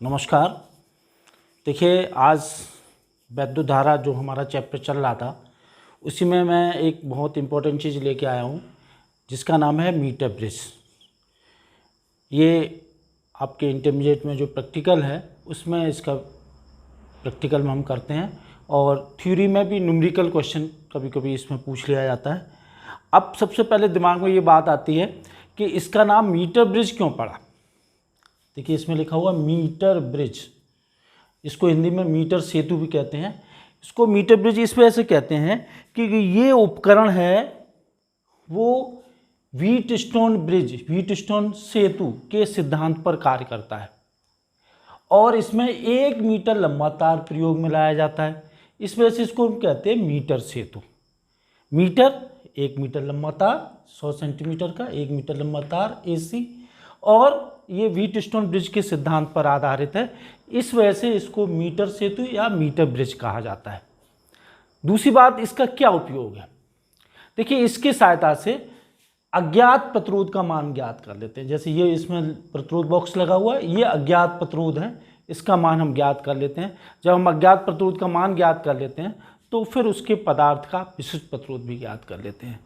नमस्कार। देखिए, आज वैद्युत धारा जो हमारा चैप्टर चल रहा था उसी में मैं एक बहुत इम्पोर्टेंट चीज़ लेके आया हूँ जिसका नाम है मीटर ब्रिज। ये आपके इंटरमीडिएट में जो प्रैक्टिकल है उसमें इसका प्रैक्टिकल में हम करते हैं और थ्योरी में भी न्यूमेरिकल क्वेश्चन कभी कभी इसमें पूछ लिया जाता है। अब सबसे पहले दिमाग में ये बात आती है कि इसका नाम मीटर ब्रिज क्यों पड़ा। देखिए, इसमें लिखा हुआ मीटर ब्रिज, इसको हिंदी में मीटर सेतु भी कहते हैं। इसको मीटर ब्रिज इस वजह से कहते हैं कि ये उपकरण है वो व्हीटस्टोन ब्रिज, व्हीटस्टोन सेतु के सिद्धांत पर कार्य करता है और इसमें 1 मीटर लंबा तार प्रयोग में लाया जाता है। इस वजह से इसको हम कहते हैं मीटर सेतु। मीटर 1 मीटर लंबा तार, 100 सेंटीमीटर का 1 मीटर लंबा तार एसी, और ये व्हीटस्टोन ब्रिज के सिद्धांत पर आधारित है। इस वजह से इसको मीटर सेतु या मीटर ब्रिज कहा जाता है। दूसरी बात, इसका क्या उपयोग है। देखिए, इसके सहायता से अज्ञात प्रतिरोध का मान ज्ञात कर लेते हैं। जैसे ये इसमें प्रतिरोध बॉक्स लगा हुआ है, ये अज्ञात प्रतिरोध है, इसका मान हम ज्ञात कर लेते हैं। जब हम अज्ञात प्रतिरोध का मान ज्ञात कर लेते हैं तो फिर उसके पदार्थ का विशिष्ट प्रतिरोध भी ज्ञात कर लेते हैं।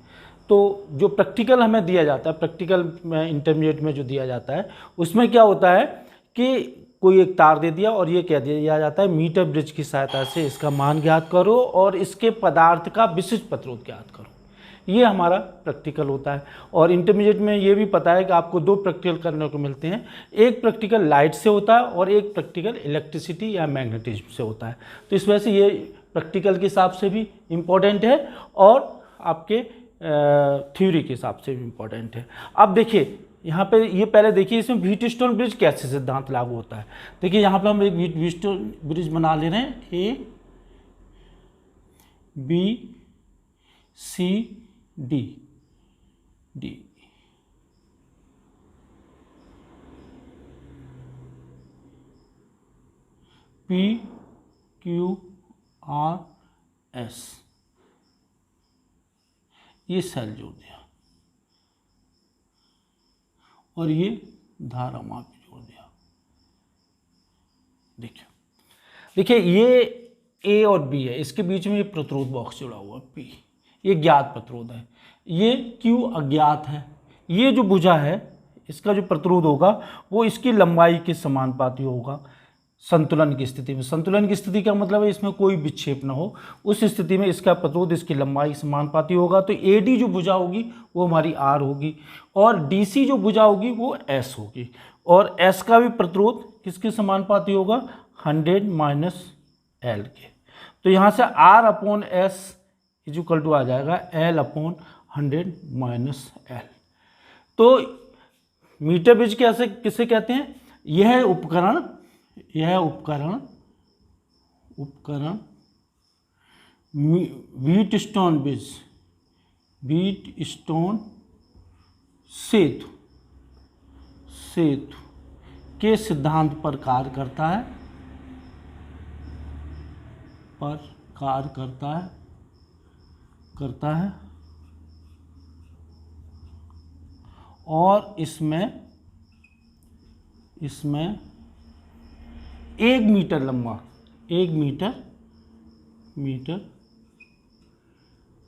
तो जो प्रैक्टिकल हमें दिया जाता है, प्रैक्टिकल में इंटरमीडिएट में जो दिया जाता है उसमें क्या होता है कि कोई एक तार दे दिया और ये कह दिया जाता है मीटर ब्रिज की सहायता से इसका मान ज्ञात करो और इसके पदार्थ का विशिष्ट प्रतिरोध ज्ञात करो। ये हमारा प्रैक्टिकल होता है। और इंटरमीडिएट में ये भी पता है कि आपको 2 प्रैक्टिकल करने को मिलते हैं। एक प्रैक्टिकल लाइट से होता है और एक प्रैक्टिकल इलेक्ट्रिसिटी या मैग्नेटिज्म से होता है। तो इस वजह से ये प्रैक्टिकल के हिसाब से भी इम्पोर्टेंट है और आपके थ्योरी के हिसाब से भी इम्पोर्टेंट है। अब देखिए यहाँ पे, ये पहले देखिए इसमें व्हीटस्टोन ब्रिज कैसे सिद्धांत लागू होता है। देखिए यहाँ पे हम एक व्हीटस्टोन ब्रिज बना ले रहे हैं, A B C D D. P Q R S, ये सेल जोड़ दिया और ये धारा माप जोड़ दिया। देखिए ये ए और बी है, इसके बीच में ये प्रतिरोध बॉक्स जुड़ा हुआ पी, ये ज्ञात प्रतिरोध है। ये क्यू अज्ञात है। ये जो भुजा है इसका जो प्रतिरोध होगा वो इसकी लंबाई के समानुपाती होगा संतुलन की स्थिति में। संतुलन की स्थिति का मतलब है इसमें कोई विक्षेप ना हो, उस स्थिति में इसका प्रतिरोध इसकी लंबाई समानुपाती होगा। तो एडी जो भुजा होगी वो हमारी आर होगी और डीसी जो भुजा होगी वो एस होगी और एस का भी प्रतिरोध किसके समानुपाती होगा, 100 माइनस एल के। तो यहाँ से R upon S equal to आ जाएगा एल अपॉन 100 माइनस एल। तो मीटर ब्रिज कैसे किसे कहते हैं, यह उपकरण व्हीटस्टोन ब्रिज, व्हीटस्टोन सेतु के सिद्धांत पर कार्य करता है, और इसमें 1 मीटर लंबा, 1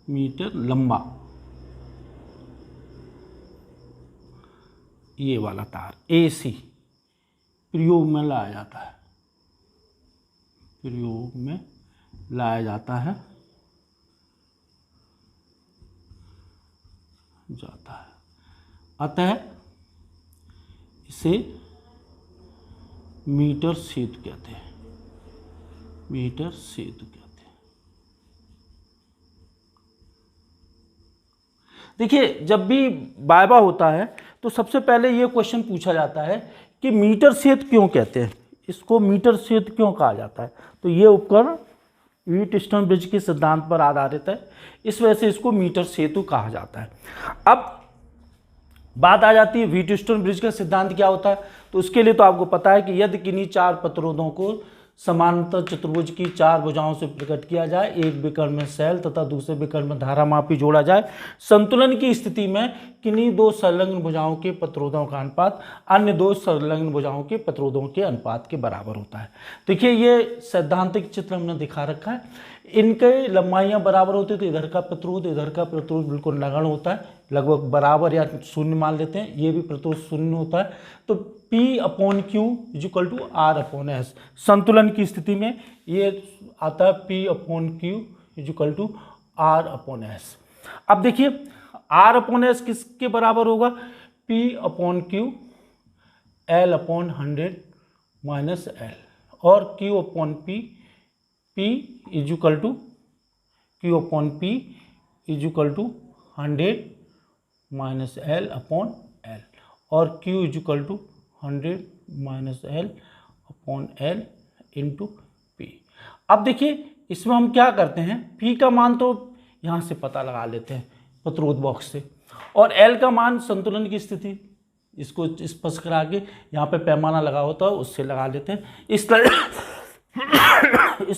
मीटर लंबा ये वाला तार एसी प्रयोग में लाया जाता है, अतः इसे मीटर सेतु कहते हैं, देखिए, जब भी वाइवा होता है तो सबसे पहले ये क्वेश्चन पूछा जाता है कि मीटर सेतु क्यों कहते हैं, इसको मीटर सेतु क्यों कहा जाता है। तो ये उपकरण व्हीटस्टोन ब्रिज के सिद्धांत पर आधारित है, इस वजह से इसको मीटर सेतु कहा जाता है। अब बात आ जाती है व्हीटस्टोन ब्रिज का सिद्धांत क्या होता है। तो उसके लिए तो आपको पता है कि यदि किन्हीं 4 प्रतिरोधों को समांतर चतुर्भुज की 4 भुजाओं से प्रकट किया जाए, एक विकर्ण में शैल तथा दूसरे विकर्ण में धारामापी जोड़ा जाए, संतुलन की स्थिति में किन्हीं 2 संलग्न भुजाओं के प्रतिरोधों का अनुपात अन्य 2 संलग्न भुजाओं के प्रतिरोधों के अनुपात के बराबर होता है। देखिए ये सैद्धांतिक चित्र हमने दिखा रखा है, इनके लंबाइयाँ बराबर होती है तो इधर का प्रतिरोध बिल्कुल नगण्य होता है, लगभग बराबर या शून्य मान लेते हैं, ये भी प्रतिरोध शून्य होता है। तो P/Q = R/S, संतुलन की स्थिति में ये आता है P/Q = R/S। अब देखिए R/S किसके बराबर होगा, P/Q L/100 - L, और Q/P P = Q/P = 100 - L/L, और Q = 100 - L/L × P। अब देखिए इसमें हम क्या करते हैं, P का मान तो यहाँ से पता लगा लेते हैं प्रतिरोध बॉक्स से, और L का मान संतुलन की स्थिति इसको स्पर्श करा के यहाँ पे पैमाना लगा होता है उससे लगा लेते हैं। इस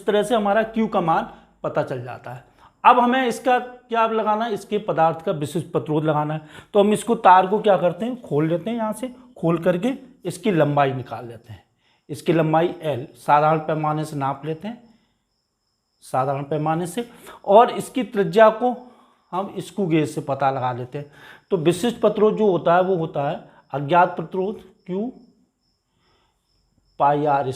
तरह से हमारा Q का मान पता चल जाता है। अब हमें इसका क्या लगाना है, इसके पदार्थ का विशिष्ट प्रतिरोध लगाना है। तो हम इसको तार को क्या करते हैं, खोल लेते हैं, यहाँ से खोल करके इसकी लंबाई निकाल लेते हैं। इसकी लंबाई L साधारण पैमाने से नाप लेते हैं, साधारण पैमाने से, और इसकी त्रिज्या को हम स्क्रू गेज से पता लगा लेते हैं। तो विशिष्ट प्रतिरोध जो होता है वो होता है अज्ञात प्रतिरोध Q πr²/L।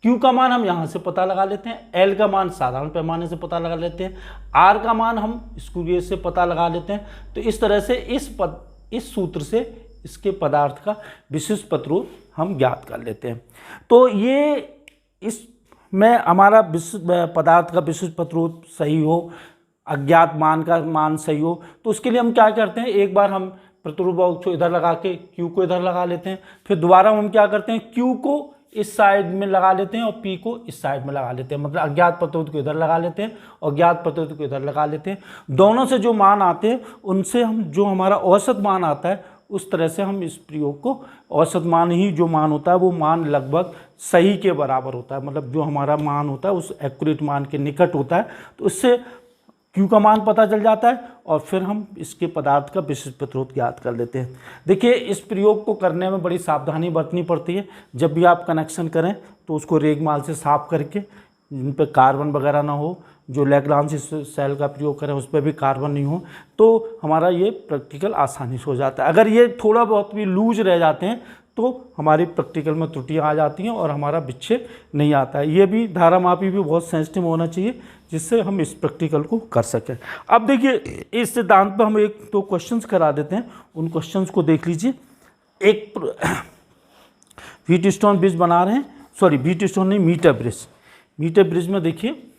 Q का मान हम यहाँ से पता लगा लेते हैं, L का मान साधारण पैमाने से पता लगा लेते हैं, R का मान हम स्क्रू गेज से पता लगा लेते हैं। तो इस तरह से इस सूत्र से इसके पदार्थ का विशिष्ट प्रतिरोध हम ज्ञात कर लेते हैं। तो ये इसमें हमारा पदार्थ का विशिष्ट प्रतिरोध सही हो, अज्ञात मान का मान सही हो, तो उसके लिए हम क्या करते हैं, एक बार हम प्रतिरोध बॉक्स को इधर लगा के Q को इधर लगा लेते हैं, फिर दोबारा हम क्या करते हैं, Q को इस साइड में लगा लेते हैं और P को इस साइड में लगा लेते हैं, मतलब अज्ञात प्रतिरोध को इधर लगा लेते हैं और ज्ञात प्रतिरोध को इधर लगा लेते हैं। दोनों से जो मान आते हैं उनसे हम जो हमारा औसत मान आता है उस तरह से हम इस प्रयोग को, औसत मान ही जो मान होता है वो मान लगभग सही के बराबर होता है, मतलब जो हमारा मान होता है उस एक्यूरेट मान के निकट होता है। तो उससे Q का मान पता चल जाता है और फिर हम इसके पदार्थ का विशिष्ट प्रतिरोध ज्ञात कर लेते हैं। देखिए इस प्रयोग को करने में बड़ी सावधानी बरतनी पड़ती है। जब भी आप कनेक्शन करें तो उसको रेगमाल से साफ करके, जिन पर कार्बन वगैरह ना हो, जो लैग्रांज सेल का प्रयोग करें उस पर भी कार्बन नहीं हो, तो हमारा ये प्रैक्टिकल आसानी से हो जाता है। अगर ये थोड़ा बहुत भी लूज रह जाते हैं तो हमारी प्रैक्टिकल में त्रुटियाँ आ जाती हैं और हमारा विच्छेद नहीं आता है। ये भी धारामापी भी बहुत सेंसिटिव होना चाहिए जिससे हम इस प्रैक्टिकल को कर सकें। अब देखिए इस सिद्धांत पर हम 1-2 क्वेश्चंस करा देते हैं, उन क्वेश्चंस को देख लीजिए। एक व्हीट स्टोन ब्रिज बना रहे हैं, सॉरी व्हीट स्टोन नहीं, मीटर ब्रिज। मीटर ब्रिज में देखिए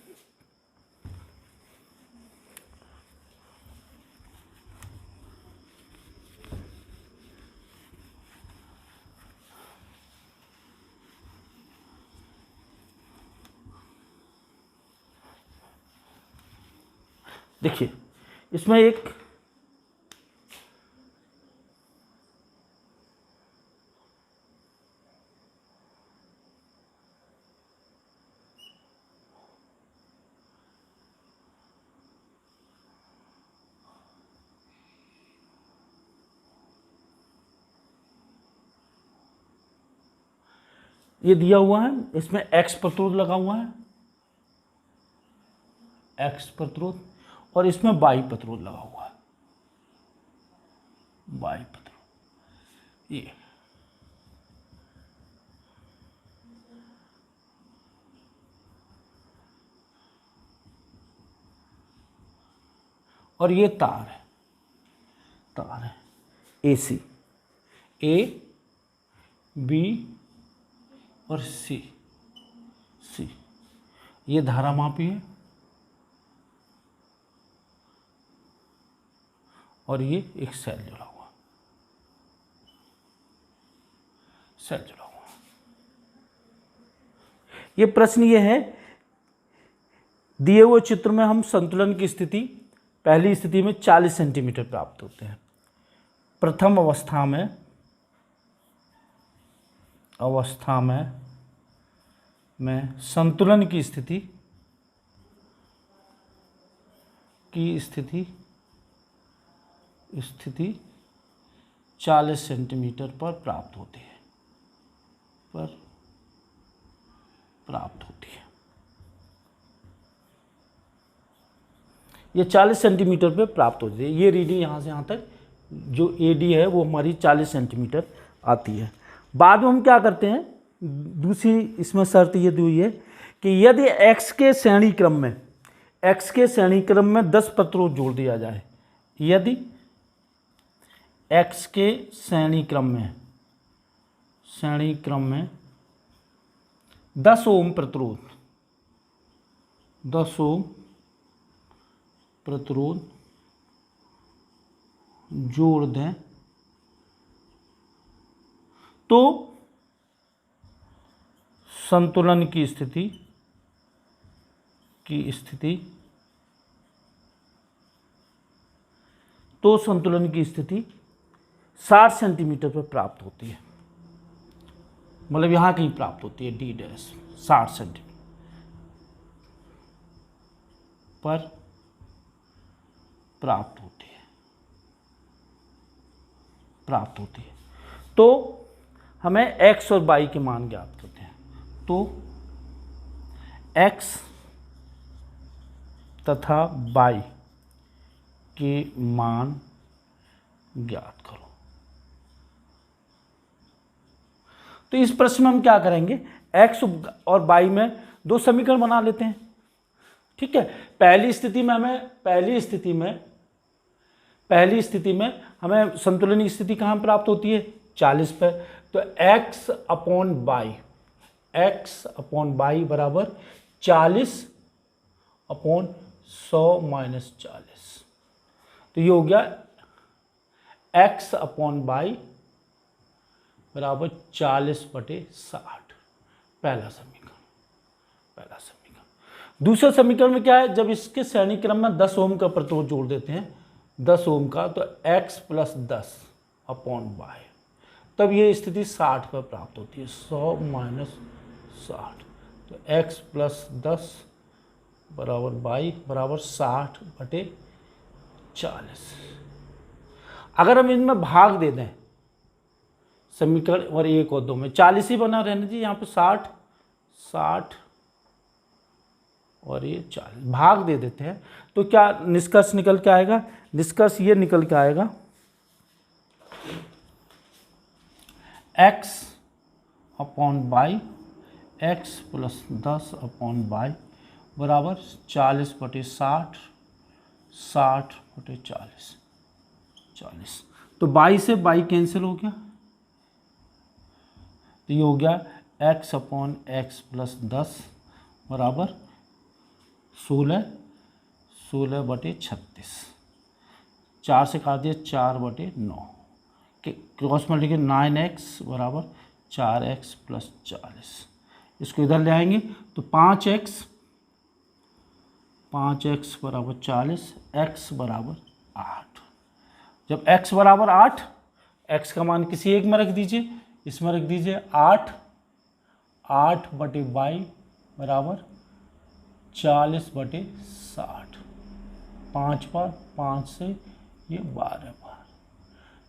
इसमें एक ये दिया हुआ है, इसमें X प्रतिरोध लगा हुआ है, X प्रतिरोध, और इसमें Y प्रतिरोध लगा हुआ है, Y प्रतिरोध ये। और ये तार है AC, A B और C, ये धारामापी है और ये एक सेल जुड़ा हुआ, ये प्रश्न ये है, दिए हुए चित्र में हम संतुलन की स्थिति, पहली स्थिति में 40 सेंटीमीटर प्राप्त होते हैं। प्रथम अवस्था में में संतुलन की स्थिति 40 सेंटीमीटर पर प्राप्त होती है। ये 40 सेंटीमीटर पे प्राप्त होती है। ये रीडिंग यहाँ से यहाँ तक जो AD है वो हमारी 40 सेंटीमीटर आती है। बाद में हम क्या करते हैं, दूसरी इसमें शर्त ये दी हुई है कि यदि x के श्रेणी क्रम में 10 प्रतिरोध जोड़ दिया जाए, यदि x के श्रेणी क्रम में 10 ओम प्रतिरोध जोड़ दें तो संतुलन की स्थिति 60 सेंटीमीटर पर प्राप्त होती है। मतलब यहाँ कहीं प्राप्त होती है, D' 60 सेंटीमीटर पर प्राप्त होती है। तो हमें x और y के मान ज्ञात करते हैं। तो x तथा y के मान ज्ञात करो। तो इस प्रश्न में हम क्या करेंगे, x और y में दो समीकरण बना लेते हैं। ठीक है, पहली स्थिति में हमें संतुलन की स्थिति कहाँ प्राप्त होती है, 40 पे। तो x अपॉन y बराबर 40 अपॉन 100 माइनस 40। तो ये हो गया x अपॉन y बराबर 40/60। पहला समीकरण। दूसरा समीकरण में क्या है, जब इसके श्रेणी क्रम में 10 ओम का प्रतिरोध जोड़ देते हैं, 10 ओम का, तो x प्लस 10 अपॉन y, तब ये स्थिति 60 पर प्राप्त होती है। 100 माइनस 60, तो x प्लस 10 बराबर y बराबर 60/40। अगर हम इनमें भाग दे दें, समीकरण और 1 और 2 में 40 ही बना रहने दीजिए, यहाँ पे 60 और ये 40 भाग दे देते हैं, तो क्या निष्कर्ष निकल के आएगा, निष्कर्ष ये निकल के आएगा x upon y, x plus 10 upon y बराबर 40/60, 60/40। तो y से y कैंसिल हो गया, तो ये हो गया x अपॉन x प्लस 10 बराबर 16/36। 4 से काट दिया, 4/9 के क्रॉस मल्टीप्लाई 9x बराबर 4x प्लस 40। इसको इधर ले आएंगे तो 5x बराबर 40, x बराबर 8। जब x बराबर 8, x का मान किसी एक में रख दीजिए, इसमें रख दीजिए 8/y बराबर 40/60। 5 बार 5 से ये 12 बार,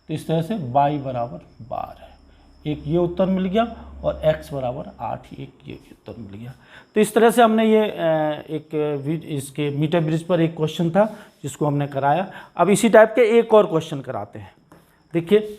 तो इस तरह से y बराबर 12, एक ये उत्तर मिल गया, और x बराबर 8, एक ये उत्तर मिल गया। तो इस तरह से हमने ये इसके मीटर ब्रिज पर एक क्वेश्चन था जिसको हमने कराया। अब इसी टाइप के एक और क्वेश्चन कराते हैं। देखिए,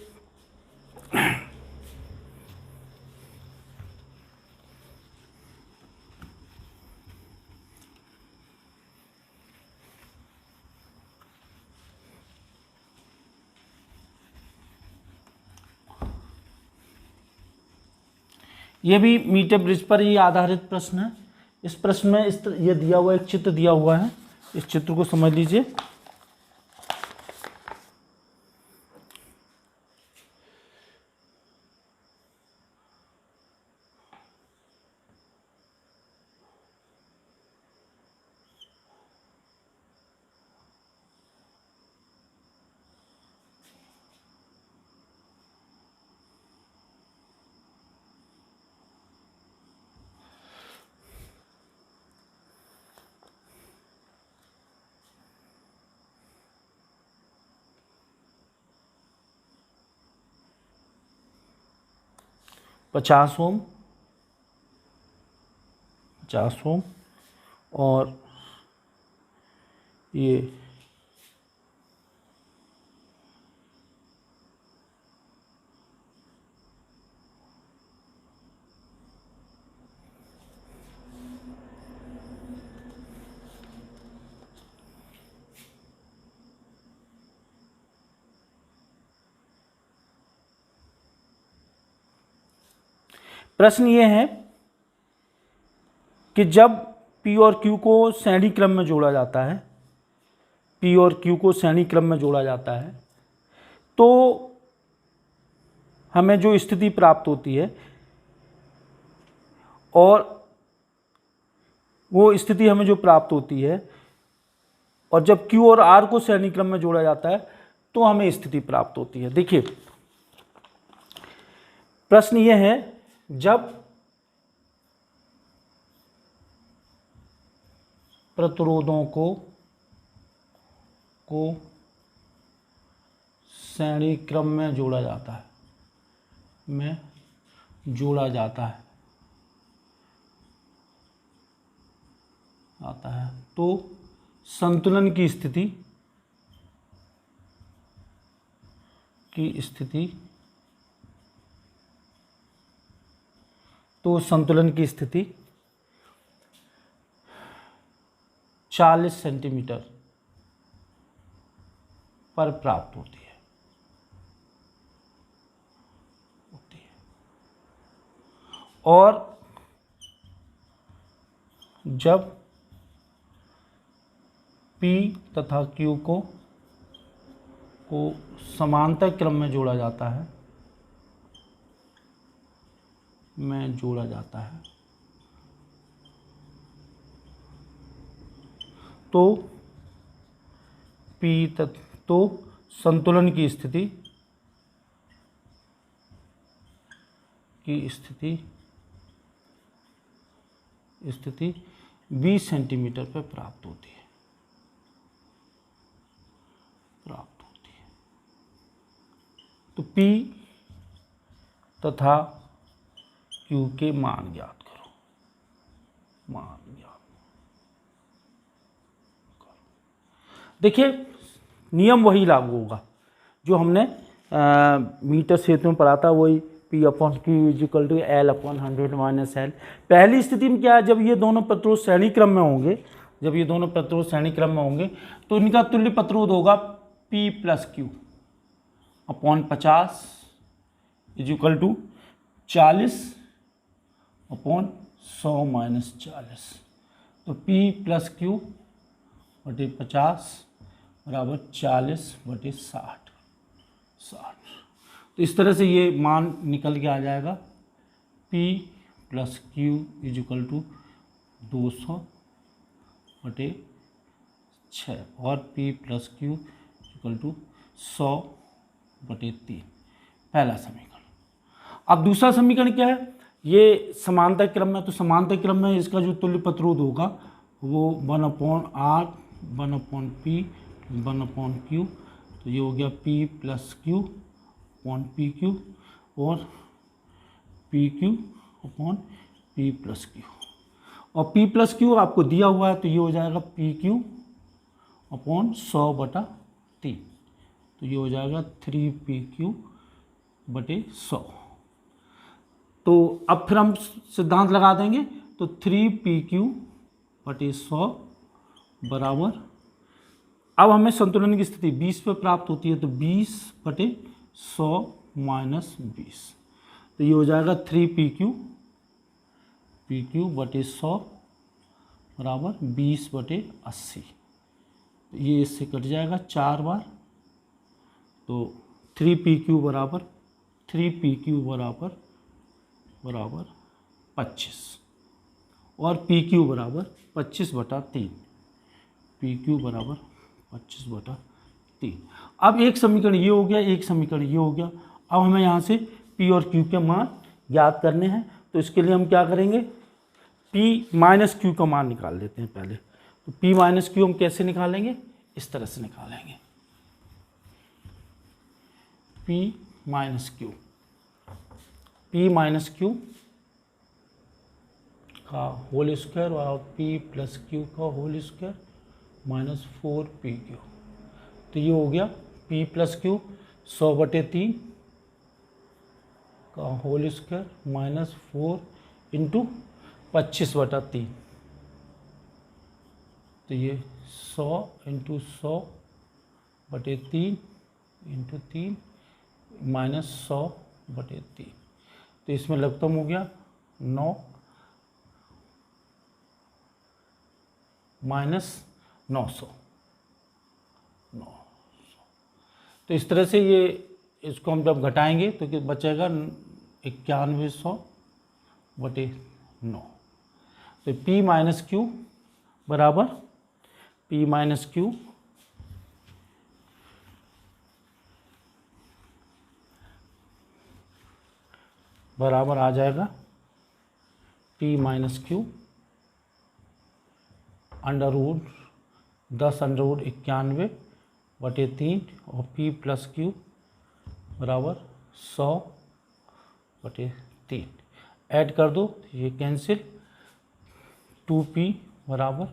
ये भी मीटर ब्रिज पर ही आधारित प्रश्न है। इस प्रश्न में ये दिया हुआ एक चित्र दिया हुआ है, इस चित्र को समझ लीजिए। 50 ओम, 50 ओम, और ये प्रश्न ये है कि जब P और Q को श्रेणी क्रम में जोड़ा जाता है, P और Q को श्रेणी क्रम में जोड़ा जाता है, तो हमें जो स्थिति प्राप्त होती है, और वो स्थिति हमें जो प्राप्त होती है, और जब Q और R को श्रेणी क्रम में जोड़ा जाता है तो हमें स्थिति प्राप्त होती है। देखिए प्रश्न ये है, जब प्रतिरोधों को श्रेणी क्रम में जोड़ा जाता है, तो संतुलन की स्थिति तो संतुलन की स्थिति 40 सेंटीमीटर पर प्राप्त होती है। और जब P तथा Q को समांतर क्रम में जोड़ा जाता है, तो संतुलन की स्थिति 20 सेंटीमीटर पर प्राप्त होती है। तो P तथा Q के मान ज्ञात करो। देखिए नियम वही लागू होगा जो हमने मीटर क्षेत्र में पढ़ा था, वही P/Q = L/100 - L। पहली स्थिति में क्या है, जब ये दोनों प्रतिरोध श्रेणी क्रम में होंगे, तो इनका तुल्य प्रतिरोध होगा P+Q/50 = 40/100 - 40। तो P+Q/50 = 40/60। तो इस तरह से ये मान निकल के आ जाएगा, P+Q = 200/6 और P+Q = 100/3। पहला समीकरण। अब दूसरा समीकरण क्या है, ये समांतर क्रम में, तो समांतर क्रम में इसका जो तुल्य प्रतिरोध होगा वो 1/R 1/P 1/Q, तो ये हो गया P+Q/PQ और PQ/P+Q। और P+Q आपको दिया हुआ है, तो ये हो जाएगा PQ/100/3, तो ये हो जाएगा 3PQ/100। तो अब फिर हम सिद्धांत लगा देंगे, तो 3PQ/100 बराबर, अब हमें संतुलन की स्थिति 20 पे प्राप्त होती है, तो 20/100 - 20, तो ये हो जाएगा 3PQ/100 बराबर 20/80। तो ये इससे कट जाएगा 4 बार, तो 3PQ बराबर 25 और PQ बराबर 25/3। PQ बराबर 25/3। अब एक समीकरण ये हो गया, एक समीकरण ये हो गया। अब हमें यहाँ से P और Q के मान ज्ञात करने हैं, तो इसके लिए हम क्या करेंगे, P-Q का मान निकाल लेते हैं पहले। तो P-Q हम कैसे निकालेंगे, इस तरह से निकालेंगे, P-Q पी माइनस क्यू का होल स्क्वायर और पी प्लस क्यू का होल स्क्वायर माइनस 4pq। तो ये हो गया p प्लस क्यू 100/3 का होल स्क्वायर माइनस 4 इंटू 25/3। तो ये 100 इंटू 100/3 इंटू 3 माइनस 100/3। तो इसमें लघुत्तम हो गया 9 माइनस 900। तो इस तरह से ये इसको हम जब घटाएंगे तो क्या बचेगा 9100/9। तो P माइनस क्यू बराबर P माइनस क्यू बराबर आ जाएगा P माइनस क्यू √10√91/3 और P प्लस क्यू बराबर 100/3। ऐड कर दो ये कैंसिल। 2P बराबर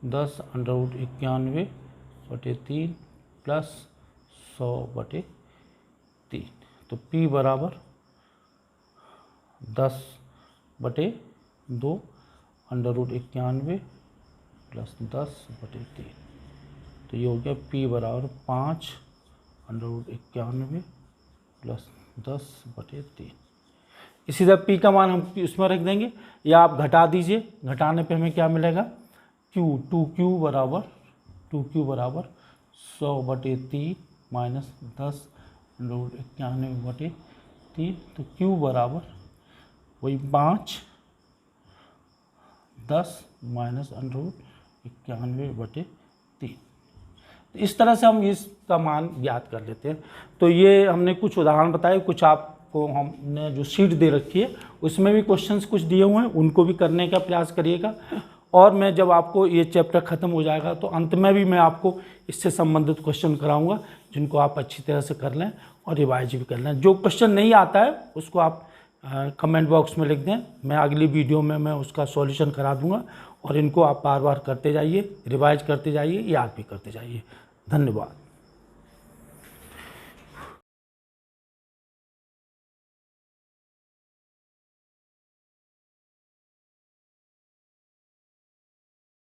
10√91/3 प्लस 100/3। तो P बराबर 10/2 √91 प्लस 10/3। तो ये हो गया P बराबर 5 √91 प्लस 10/3। इसी तरह P का मान हम इसमें रख देंगे या आप घटा दीजिए। घटाने पे हमें क्या मिलेगा Q 2Q बराबर 100/3 माइनस 10√91/3। तो Q बराबर वही 5 10 माइनस √91/3। तो इस तरह से हम इसका मान ज्ञात कर लेते हैं। तो ये हमने कुछ उदाहरण बताए, कुछ आपको हमने जो शीट दे रखी है उसमें भी क्वेश्चंस कुछ दिए हुए हैं, उनको भी करने का प्रयास करिएगा। और मैं जब आपको ये चैप्टर ख़त्म हो जाएगा तो अंत में भी मैं आपको इससे संबंधित क्वेश्चन कराऊंगा जिनको आप अच्छी तरह से कर लें और रिवाइज भी कर लें। जो क्वेश्चन नहीं आता है उसको आप कमेंट बॉक्स में लिख दें, मैं अगली वीडियो में मैं उसका सॉल्यूशन करा दूंगा। और इनको आप बार बार करते जाइए, रिवाइज करते जाइए, याद भी करते जाइए। धन्यवाद।